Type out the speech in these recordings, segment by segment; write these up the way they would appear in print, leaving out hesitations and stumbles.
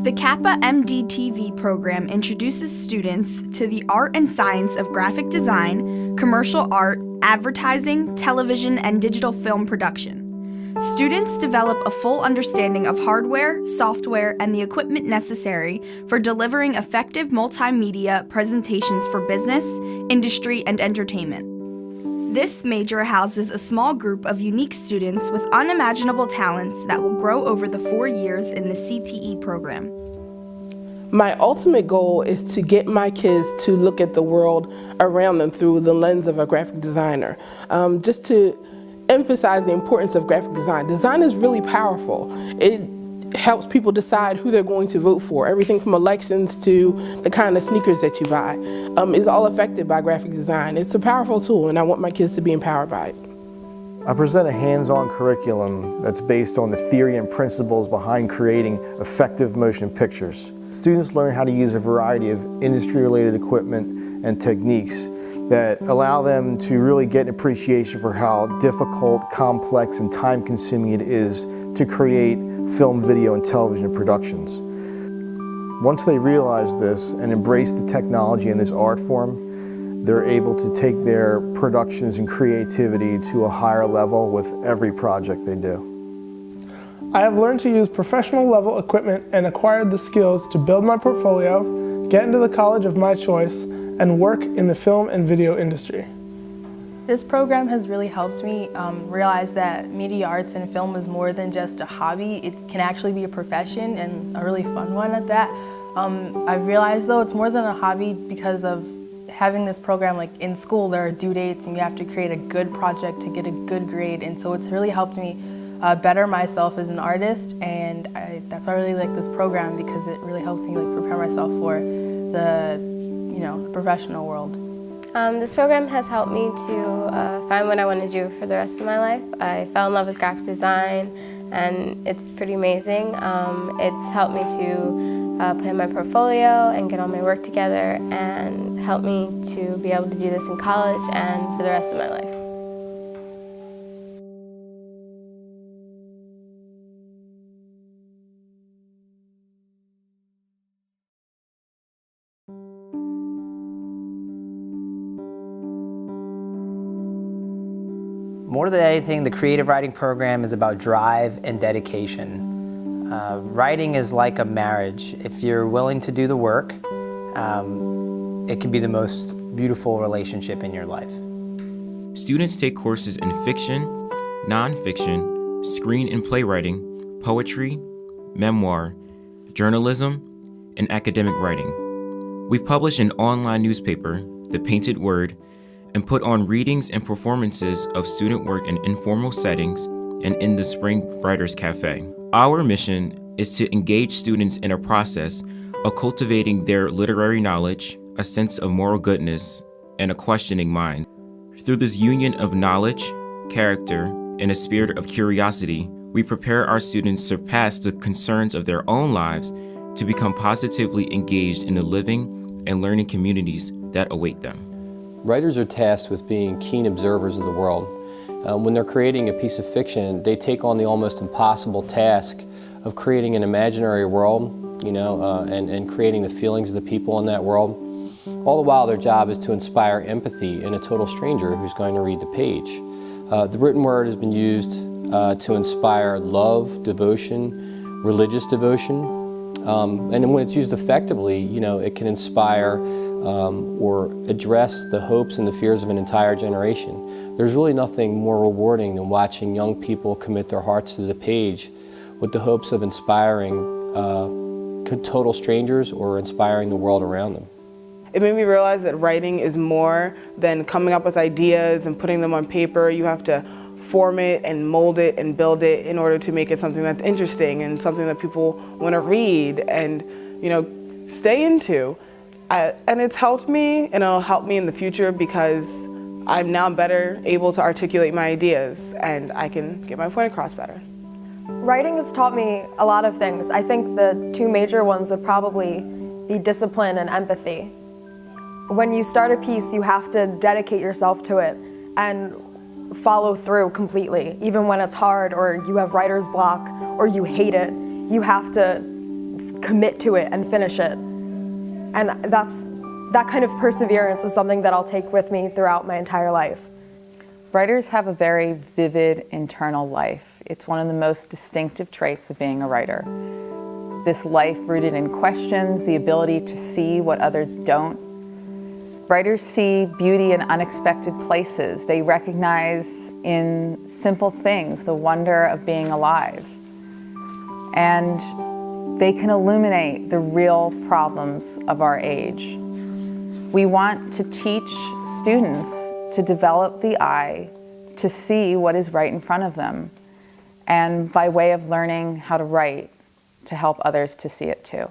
The CAPA MDTV program introduces students to the art and science of graphic design, commercial art, advertising, television, and digital film production. Students develop a full understanding of hardware, software, and the equipment necessary for delivering effective multimedia presentations for business, industry, and entertainment. This major houses a small group of unique students with unimaginable talents that will grow over the 4 years in the CTE program. My ultimate goal is to get my kids to look at the world around them through the lens of a graphic designer. Just to emphasize the importance of graphic design. Design is really powerful. It helps people decide who they're going to vote for. Everything from elections to the kind of sneakers that you buy is all affected by graphic design. It's a powerful tool, and I want my kids to be empowered by it. I present a hands-on curriculum that's based on the theory and principles behind creating effective motion pictures. Students learn how to use a variety of industry-related equipment and techniques that allow them to really get an appreciation for how difficult, complex, and time-consuming it is to create film, video, and television productions. Once they realize this and embrace the technology in this art form, they're able to take their productions and creativity to a higher level with every project they do. I have learned to use professional level equipment and acquired the skills to build my portfolio, get into the college of my choice, and work in the film and video industry. This program has really helped me realize that media arts and film is more than just a hobby. It can actually be a profession, and a really fun one at that. I've realized though it's more than a hobby because of having this program. Like in school there are due dates and you have to create a good project to get a good grade, and so it's really helped me better myself as an artist, and that's why I really like this program, because it really helps me prepare myself for the professional world. This program has helped me to find what I want to do for the rest of my life. I fell in love with graphic design, and it's pretty amazing. It's helped me to put in my portfolio and get all my work together, and helped me to be able to do this in college and for the rest of my life. More than anything, the creative writing program is about drive and dedication. Writing is like a marriage. If you're willing to do the work, it can be the most beautiful relationship in your life. Students take courses in fiction, nonfiction, screen and playwriting, poetry, memoir, journalism, and academic writing. We publish an online newspaper, The Painted Word, and put on readings and performances of student work in informal settings and in the Spring Writers Cafe. Our mission is to engage students in a process of cultivating their literary knowledge, a sense of moral goodness, and a questioning mind. Through this union of knowledge, character, and a spirit of curiosity, we prepare our students to surpass the concerns of their own lives to become positively engaged in the living and learning communities that await them. Writers are tasked with being keen observers of the world. When they're creating a piece of fiction, they take on the almost impossible task of creating an imaginary world, and creating the feelings of the people in that world. All the while, their job is to inspire empathy in a total stranger who's going to read the page. The written word has been used to inspire love, devotion, religious devotion, and when it's used effectively, it can inspire or address the hopes and the fears of an entire generation. There's really nothing more rewarding than watching young people commit their hearts to the page with the hopes of inspiring total strangers or inspiring the world around them. It made me realize that writing is more than coming up with ideas and putting them on paper. You have to form it and mold it and build it in order to make it something that's interesting and something that people want to read and stay into. And it's helped me, and it'll help me in the future because I'm now better able to articulate my ideas and I can get my point across better. Writing has taught me a lot of things. I think the two major ones would probably be discipline and empathy. When you start a piece, you have to dedicate yourself to it and follow through completely. Even when it's hard or you have writer's block or you hate it, you have to commit to it and finish it. And that kind of perseverance is something that I'll take with me throughout my entire life. Writers have a very vivid internal life. It's one of the most distinctive traits of being a writer. This life rooted in questions, the ability to see what others don't. Writers see beauty in unexpected places. They recognize in simple things the wonder of being alive. And they can illuminate the real problems of our age. We want to teach students to develop the eye to see what is right in front of them, and by way of learning how to write, to help others to see it too.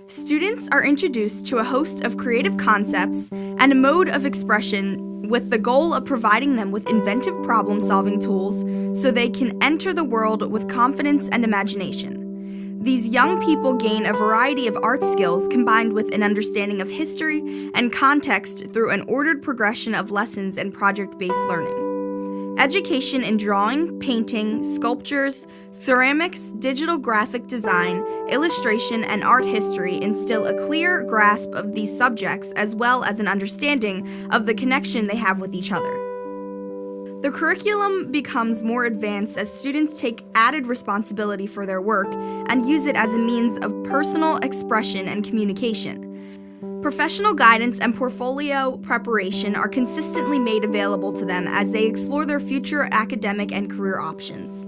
Students are introduced to a host of creative concepts and a mode of expression with the goal of providing them with inventive problem-solving tools so they can enter the world with confidence and imagination. These young people gain a variety of art skills combined with an understanding of history and context through an ordered progression of lessons and project-based learning. Education in drawing, painting, sculptures, ceramics, digital graphic design, illustration, and art history instill a clear grasp of these subjects as well as an understanding of the connection they have with each other. The curriculum becomes more advanced as students take added responsibility for their work and use it as a means of personal expression and communication. Professional guidance and portfolio preparation are consistently made available to them as they explore their future academic and career options.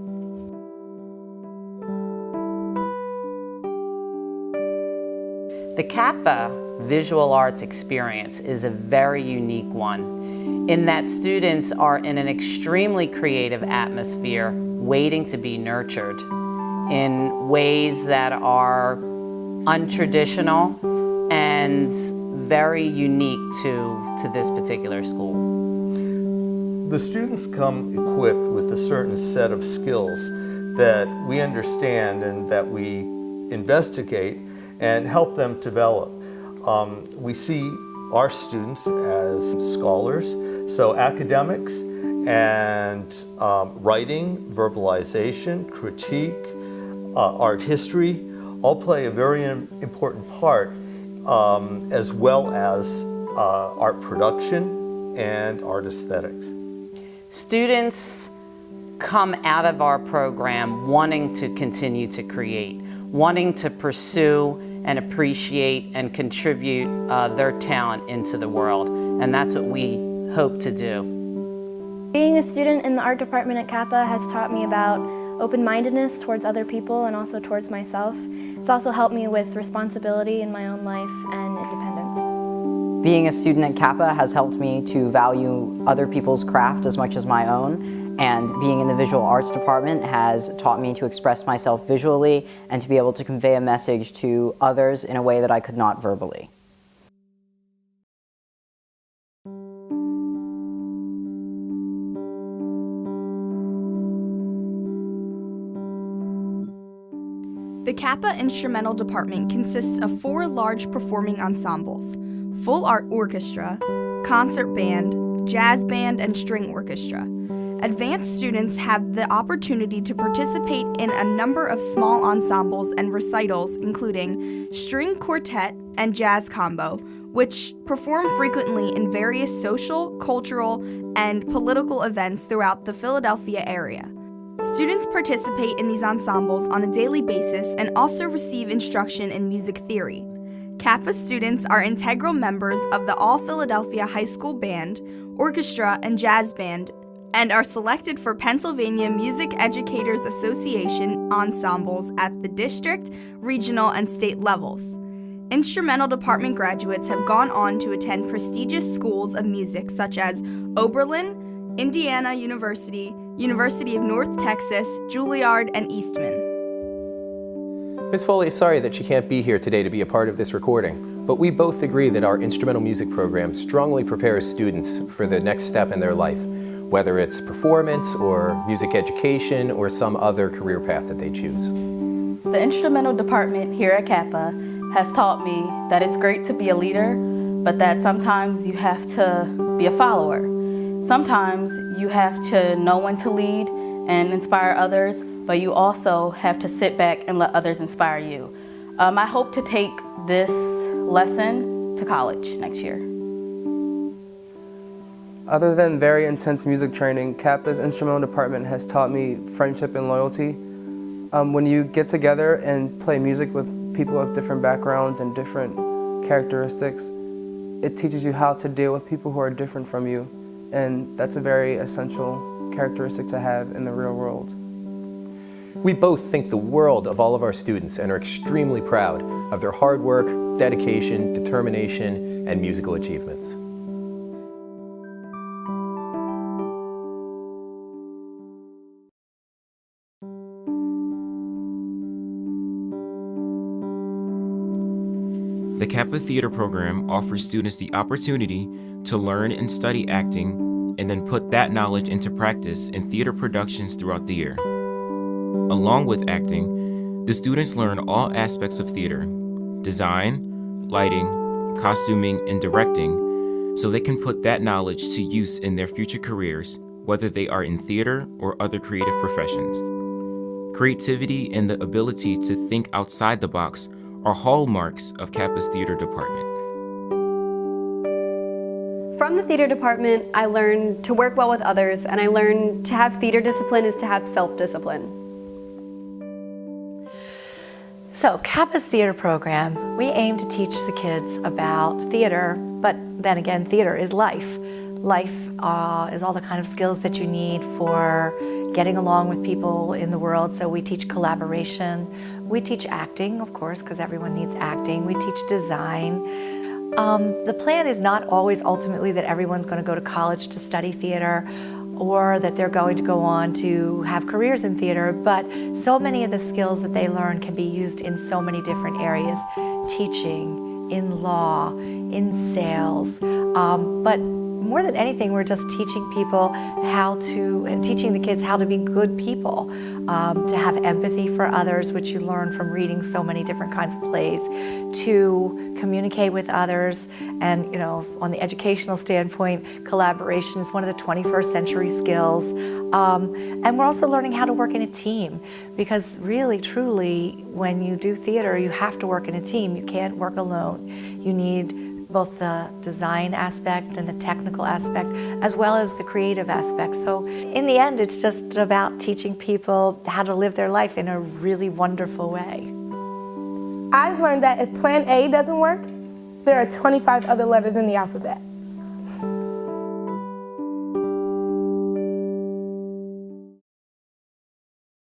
The CAPA visual arts experience is a very unique one in that students are in an extremely creative atmosphere waiting to be nurtured in ways that are untraditional and very unique to this particular school. The students come equipped with a certain set of skills that we understand and that we investigate and help them develop. We see our students as scholars, so academics and writing, verbalization, critique, art history all play a very important part, as well as art production and art aesthetics. Students come out of our program wanting to continue to create, wanting to pursue and appreciate and contribute their talent into the world, and that's what we hope to do. Being a student in the art department at CAPA has taught me about open-mindedness towards other people and also towards myself. It's also helped me with responsibility in my own life and independence. Being a student at CAPA has helped me to value other people's craft as much as my own, and being in the visual arts department has taught me to express myself visually and to be able to convey a message to others in a way that I could not verbally. The CAPA Instrumental Department consists of 4 large performing ensembles: full art orchestra, concert band, jazz band, and string orchestra. Advanced students have the opportunity to participate in a number of small ensembles and recitals, including string quartet and jazz combo, which perform frequently in various social, cultural, and political events throughout the Philadelphia area. Students participate in these ensembles on a daily basis and also receive instruction in music theory. CAPA students are integral members of the All Philadelphia High School Band, Orchestra, and Jazz Band, and are selected for Pennsylvania Music Educators Association ensembles at the district, regional, and state levels. Instrumental department graduates have gone on to attend prestigious schools of music such as Oberlin, Indiana University, University of North Texas, Juilliard, and Eastman. Ms. Foley is sorry that she can't be here today to be a part of this recording, but we both agree that our instrumental music program strongly prepares students for the next step in their life, whether it's performance or music education or some other career path that they choose. The instrumental department here at CAPA has taught me that it's great to be a leader, but that sometimes you have to be a follower. Sometimes you have to know when to lead and inspire others, but you also have to sit back and let others inspire you. I hope to take this lesson to college next year. Other than very intense music training, CAPA's instrumental department has taught me friendship and loyalty. When you get together and play music with people of different backgrounds and different characteristics, it teaches you how to deal with people who are different from you, and that's a very essential characteristic to have in the real world. We both think the world of all of our students and are extremely proud of their hard work, dedication, determination, and musical achievements. The CAPA Theater program offers students the opportunity to learn and study acting and then put that knowledge into practice in theater productions throughout the year. Along with acting, the students learn all aspects of theater: design, lighting, costuming, and directing, so they can put that knowledge to use in their future careers, whether they are in theater or other creative professions. Creativity and the ability to think outside the box are hallmarks of CAPA's theater department. From the theater department, I learned to work well with others, and I learned to have theater discipline is to have self-discipline. So, CAPA's theater program, we aim to teach the kids about theater, but then again, theater is life. Life is all the kind of skills that you need for getting along with people in the world. So we teach collaboration. We teach acting, of course, because everyone needs acting. We teach design. The plan is not always ultimately that everyone's going to go to college to study theater or that they're going to go on to have careers in theater, but so many of the skills that they learn can be used in so many different areas: teaching, in law, in sales, but more than anything, we're just teaching teaching the kids how to be good people, to have empathy for others, which you learn from reading so many different kinds of plays, to communicate with others. And, you know, on the educational standpoint, collaboration is one of the 21st century skills. And we're also learning how to work in a team, because really, truly, when you do theater, you have to work in a team. You can't work alone. You need both the design aspect and the technical aspect, as well as the creative aspect. So in the end, it's just about teaching people how to live their life in a really wonderful way. I've learned that if plan A doesn't work, there are 25 other letters in the alphabet.